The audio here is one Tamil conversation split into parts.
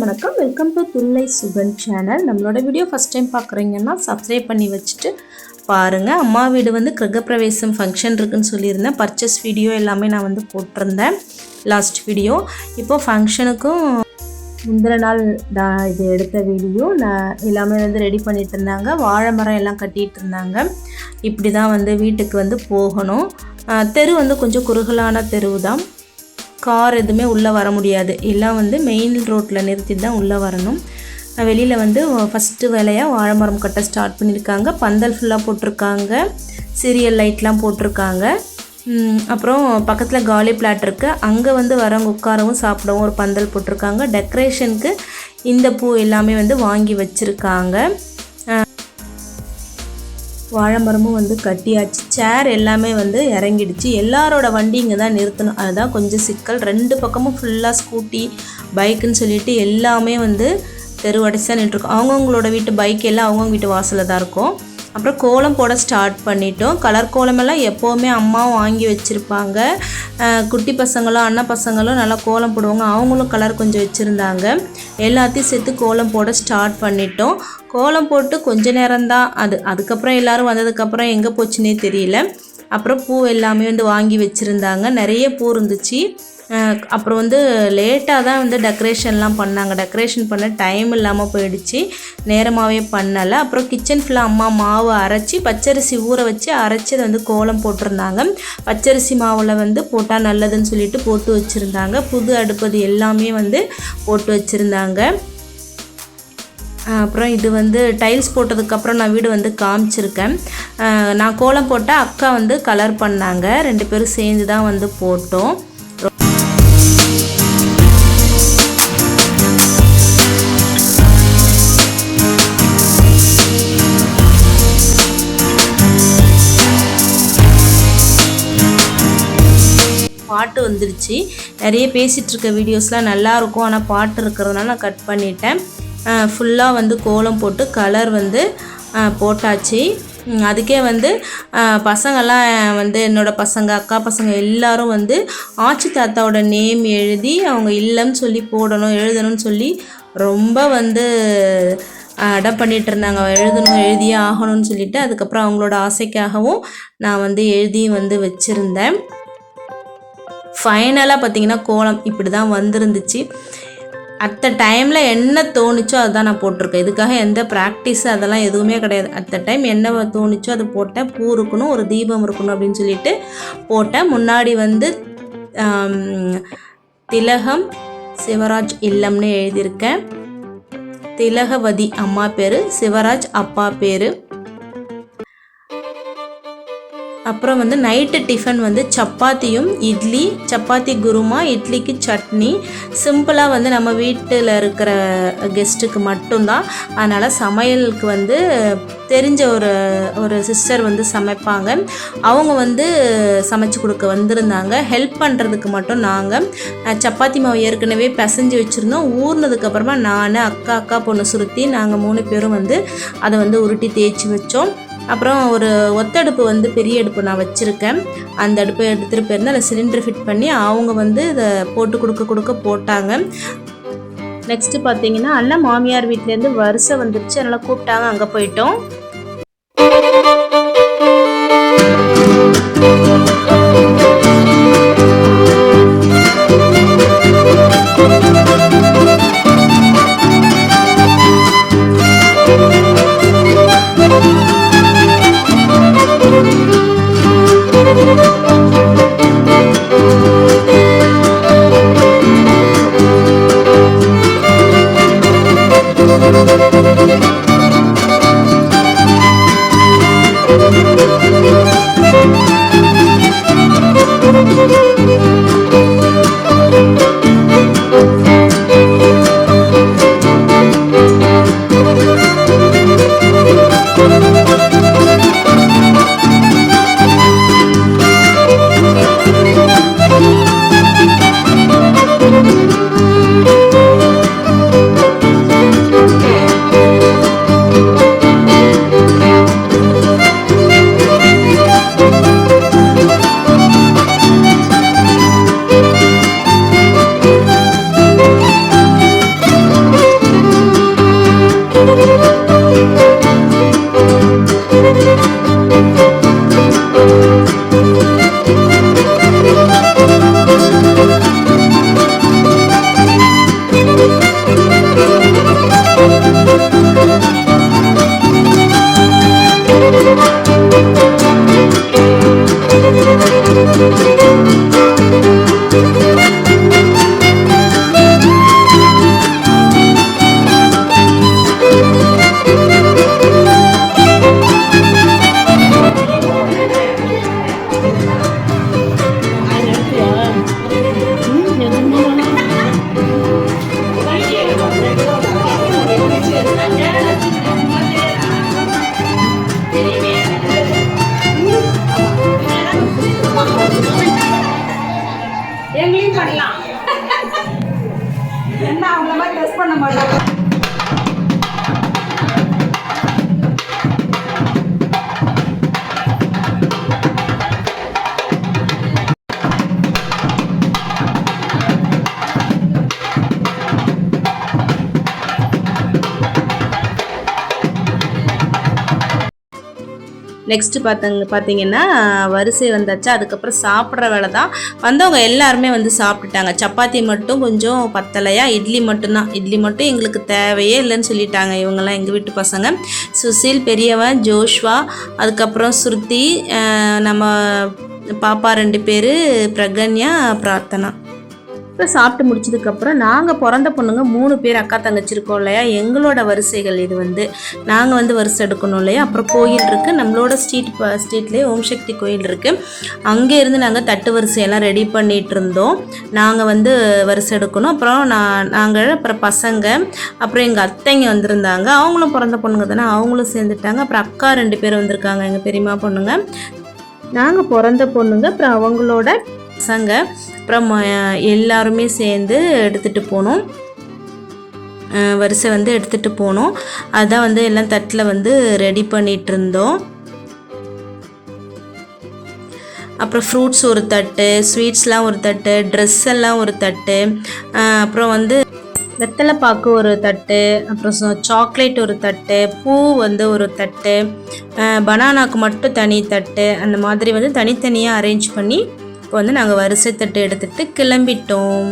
எல்லாருக்கும் வணக்கம். Welcome to Thullai Sugan channel. நம்மளோட வீடியோ ஃபஸ்ட் டைம் பார்க்குறீங்கன்னா சப்ஸ்கிரைப் பண்ணி வச்சுட்டு பாருங்கள். அம்மா வீடு வந்து கிரகப்பிரவேசம் ஃபங்க்ஷன் இருக்குதுன்னு சொல்லியிருந்தேன். பர்ச்சேஸ் வீடியோ எல்லாமே நான் வந்து போட்டிருந்தேன் லாஸ்ட் வீடியோ. இப்போது ஃபங்க்ஷனுக்கும் முந்தின நாள் நான் இது எடுத்த வீடியோ. நான் எல்லாமே வந்து ரெடி பண்ணிகிட்டு இருந்தாங்க. வாழை மரம் எல்லாம் கட்டிகிட்டு இருந்தாங்க. இப்படி தான் வந்து வீட்டுக்கு வந்து போகணும். தெரு வந்து கொஞ்சம் குறுகலான தெருவு தான். கார் எதுவுமே உள்ளே வர முடியாது. எல்லாம் வந்து மெயின் ரோட்டில் நிறுத்தி தான் உள்ளே வரணும். வெளியில் வந்து ஃபஸ்ட்டு வேலையாக வாழை மரம் கட்ட ஸ்டார்ட் பண்ணியிருக்காங்க. பந்தல் ஃபுல்லாக போட்டிருக்காங்க. சீரியல் லைட்லாம் போட்டிருக்காங்க. அப்புறம் பக்கத்தில் காலி பிளாட் இருக்குது. அங்கே வந்து வரவங்க உட்காரவும் சாப்பிடவும் ஒரு பந்தல் போட்டிருக்காங்க. டெக்கரேஷனுக்கு இந்த பூ எல்லாமே வந்து வாங்கி வச்சுருக்காங்க. வாழை மரமும் வந்து கட்டியாச்சு. சேர் எல்லாமே வந்து இறங்கிடுச்சு. எல்லாரோட வண்டி இங்கே தான் நிறுத்தணும். அதுதான் கொஞ்சம் சிக்கல். ரெண்டு பக்கமும் ஃபுல்லாக ஸ்கூட்டி பைக்குன்னு சொல்லிட்டு எல்லாமே வந்து தெருவடைச்சி தான் நின்றுருக்கோம். அவங்கவுங்களோட வீட்டு பைக் எல்லாம் அவங்கவுங்க வீட்டு வாசலில் தான் இருக்கும். அப்புறம் கோலம் போட ஸ்டார்ட் பண்ணிட்டோம். கலர் கோலமெல்லாம் எப்போவுமே அம்மாவும் வாங்கி வச்சுருப்பாங்க. குட்டி பசங்களும் அண்ணன் பசங்களும் நல்லா கோலம் போடுவாங்க. அவங்களும் கலர் கொஞ்சம் வச்சுருந்தாங்க. எல்லாத்தையும் சேர்த்து கோலம் போட ஸ்டார்ட் பண்ணிட்டோம். கோலம் போட்டு கொஞ்ச நேரம்தான் அதுக்கப்புறம் எல்லோரும் வந்ததுக்கப்புறம் எங்கே போச்சுன்னே தெரியல. அப்புறம் பூ எல்லாமே வந்து வாங்கி வச்சுருந்தாங்க. நிறைய பூ இருந்துச்சு. அப்புறம் வந்து லேட்டாக தான் வந்து டெக்கரேஷன்லாம் பண்ணாங்க. டெக்கரேஷன் பண்ண டைம் இல்லாமல் போயிடுச்சு. நேரமாகவே பண்ணலை. அப்புறம் கிச்சன் ஃபுல்லாக அம்மா மாவு அரைச்சி பச்சரிசி ஊற வச்சு அரைச்சி அதை வந்து கோலம் போட்டிருந்தாங்க. பச்சரிசி மாவில் வந்து போட்டால் நல்லதுன்னு சொல்லிட்டு போட்டு வச்சுருந்தாங்க. புது அடுப்பது எல்லாமே வந்து போட்டு வச்சுருந்தாங்க. அப்புறம் இது வந்து டைல்ஸ் போட்டதுக்கப்புறம் நான் வீடு வந்து காமிச்சிருக்கேன். நான் கோலம் போட்டால் அக்கா வந்து கலர் பண்ணாங்க. ரெண்டு பேரும் சேர்ந்து தான் வந்து போட்டோம். பாட்டு வந்துடுச்சு. நிறைய பேசிகிட்டு இருக்க வீடியோஸ்லாம் நல்லாயிருக்கும். ஆனால் பாட்டு இருக்கிறதுனால நான் கட் பண்ணிட்டேன். ஃபுல்லாக வந்து கோலம் போட்டு கலர் வந்து போட்டாச்சு. அதுக்கே வந்து பசங்கள்லாம் வந்து என்னோடய பசங்க அக்கா பசங்க எல்லோரும் வந்து ஆச்சி தாத்தாவோட நேம் எழுதி அவங்க இல்லைன்னு சொல்லி போடணும் எழுதணும்னு சொல்லி ரொம்ப வந்து அடம் பண்ணிகிட்டு இருந்தாங்க. எழுதியே ஆகணும்னு சொல்லிட்டு அதுக்கப்புறம் அவங்களோட ஆசைக்காகவும் நான் வந்து எழுதி வந்து வச்சுருந்தேன். ஃபைனலாக பார்த்திங்கன்னா கோலம் இப்படி தான் வந்துருந்துச்சு. அத்த டைமில் என்ன தோணுச்சோ அதுதான் நான் போட்டிருக்கேன். இதுக்காக எந்த ப்ராக்டிஸு அதெல்லாம் எதுவுமே கிடையாது. அத்த டைம் என்ன தோணுச்சோ அதை போட்டேன். பூ இருக்கணும், ஒரு தீபம் இருக்கணும் அப்படின்னு சொல்லிட்டு போட்டேன். முன்னாடி வந்து திலகம் சிவராஜ் இல்லம்னு எழுதியிருக்கேன். திலகவதி அம்மா பேர், சிவராஜ் அப்பா பேர். அப்புறம் வந்து நைட்டு டிஃபன் வந்து சப்பாத்தியும் இட்லி, சப்பாத்தி குருமா, இட்லிக்கு சட்னி. சிம்பிளாக வந்து நம்ம வீட்டில் இருக்கிற கெஸ்ட்டுக்கு மட்டும்தான். அதனால் சமையலுக்கு வந்து தெரிஞ்ச ஒரு சிஸ்டர் வந்து சமைப்பாங்க. அவங்க வந்து சமைச்சு கொடுக்க வந்திருந்தாங்க. ஹெல்ப் பண்ணுறதுக்கு மட்டும் நாங்கள் சப்பாத்தி மாவு ஏற்கனவே பிசைஞ்சு வச்சுருந்தோம். ஊறினதுக்கப்புறமா நான் அக்கா பொண்ணு சுருத்தி நாங்கள் 3 பேரும் வந்து அதை வந்து உருட்டி தேய்ச்சி வச்சோம். அப்புறம் ஒரு ஒத்தடுப்பு வந்து பெரிய அடுப்பு நான் வச்சுருக்கேன். அந்த அடுப்பை எடுத்துகிட்டு போயிருந்தேன். அதை சிலிண்டர் ஃபிட் பண்ணி அவங்க வந்து இதை போட்டு கொடுக்க போட்டாங்க. நெக்ஸ்ட்டு பார்த்தீங்கன்னா அண்ணன் மாமியார் வீட்டிலேருந்து வரிசை வந்துருச்சு. அதனால் கூப்பிட்டாங்க. அங்கே போயிட்டோம். எங்களையும் பண்ணலாம் என்ன அவங்கள மாதிரி ட்ரெஸ் பண்ண மாட்டாங்க. நெக்ஸ்ட்டு பார்த்தீங்கன்னா வரிசை வந்தாச்சு. அதுக்கப்புறம் சாப்பிட்ற வேலை தான். வந்தவங்க எல்லாருமே வந்து சாப்பிட்டுட்டாங்க. சப்பாத்தி மட்டும் கொஞ்சம் பத்தலையா, இட்லி மட்டும்தான். இட்லி மட்டும் எங்களுக்கு தேவையே இல்லைன்னு சொல்லிட்டாங்க இவங்கெல்லாம், எங்கள் வீட்டு பசங்க. சுசில் பெரியவன், ஜோஷ்வா, அதுக்கப்புறம் ஸ்ருதி, நம்ம பாப்பா 2 பேர், பிரகன்யா, பிரார்த்தனா. இப்போ சாப்பிட்டு முடிச்சதுக்கப்புறம் நாங்கள் பிறந்த பொண்ணுங்க 3 பேர் அக்கா தங்கச்சி இருக்கோம் இல்லையா, எங்களோட வரிசைகள் இது வந்து நாங்கள் வந்து வரிசை எடுக்கணும் இல்லையா. அப்புறம் கோயில் இருக்குது, நம்மளோட ஸ்ட்ரீட்லேயே ஓம் சக்தி கோயில் இருக்குது. அங்கே இருந்து நாங்கள் தட்டு வரிசையெல்லாம் ரெடி பண்ணிகிட்டு இருந்தோம். நாங்கள் வந்து வரிசை எடுக்கணும். அப்புறம் நாங்கள் அப்புறம் பசங்க, அப்புறம் எங்கள் அத்தைங்க வந்திருந்தாங்க. அவங்களும் பிறந்த பொண்ணுங்க தானே, அவங்களும் சேர்ந்துட்டாங்க. அப்புறம் அக்கா 2 பேர் வந்திருக்காங்க, எங்கள் பெரியம்மா பொண்ணுங்க. நாங்கள் பிறந்த பொண்ணுங்க, அப்புறம் அவங்களோட பசங்க, அப்புறம் எல்லாருமே சேர்ந்து எடுத்துகிட்டு போனோம். வரிசை வந்து எடுத்துகிட்டு போனோம். அதுதான் வந்து எல்லாம் தட்டில் வந்து ரெடி பண்ணிகிட்டு இருந்தோம். அப்புறம் ஃப்ரூட்ஸ் ஒரு தட்டு, ஸ்வீட்ஸ்லாம் ஒரு தட்டு, ட்ரெஸ் எல்லாம் ஒரு தட்டு, அப்புறம் வந்து வெத்தலை பாக்கு ஒரு தட்டு, அப்புறம் சாக்லேட் ஒரு தட்டு, பூ வந்து ஒரு தட்டு, பனானாக்கு மட்டும் தனி தட்டு, அந்த மாதிரி வந்து தனித்தனியாக அரேஞ்ச் பண்ணி இப்போ வந்து நாங்கள் வரிசை தட்டு எடுத்துகிட்டு கிளம்பிட்டோம்.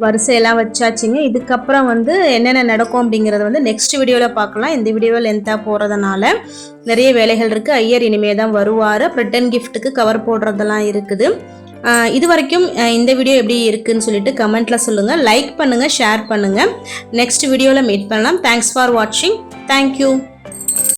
வரிசையெல்லாம் வச்சாச்சுங்க. இதுக்கப்புறம் வந்து என்னென்ன நடக்கும் அப்படிங்கிறத வந்து நெக்ஸ்ட் வீடியோவில் பார்க்கலாம். இந்த வீடியோவில் லென்த்தாக போகிறதுனால நிறைய வேலைகள் இருக்குது. ஐயர் இனிமே தான் வருவார். ரிட்டன் கிஃப்ட்டுக்கு கவர் போடுறதெல்லாம் இருக்குது. இது வரைக்கும் இந்த வீடியோ எப்படி இருக்குன்னு சொல்லிட்டு கமெண்ட்டில் சொல்லுங்கள். லைக் பண்ணுங்கள், ஷேர் பண்ணுங்கள். நெக்ஸ்ட் வீடியோவில் மீட் பண்ணலாம். தேங்க்ஸ் ஃபார் வாட்சிங். தேங்க்யூ.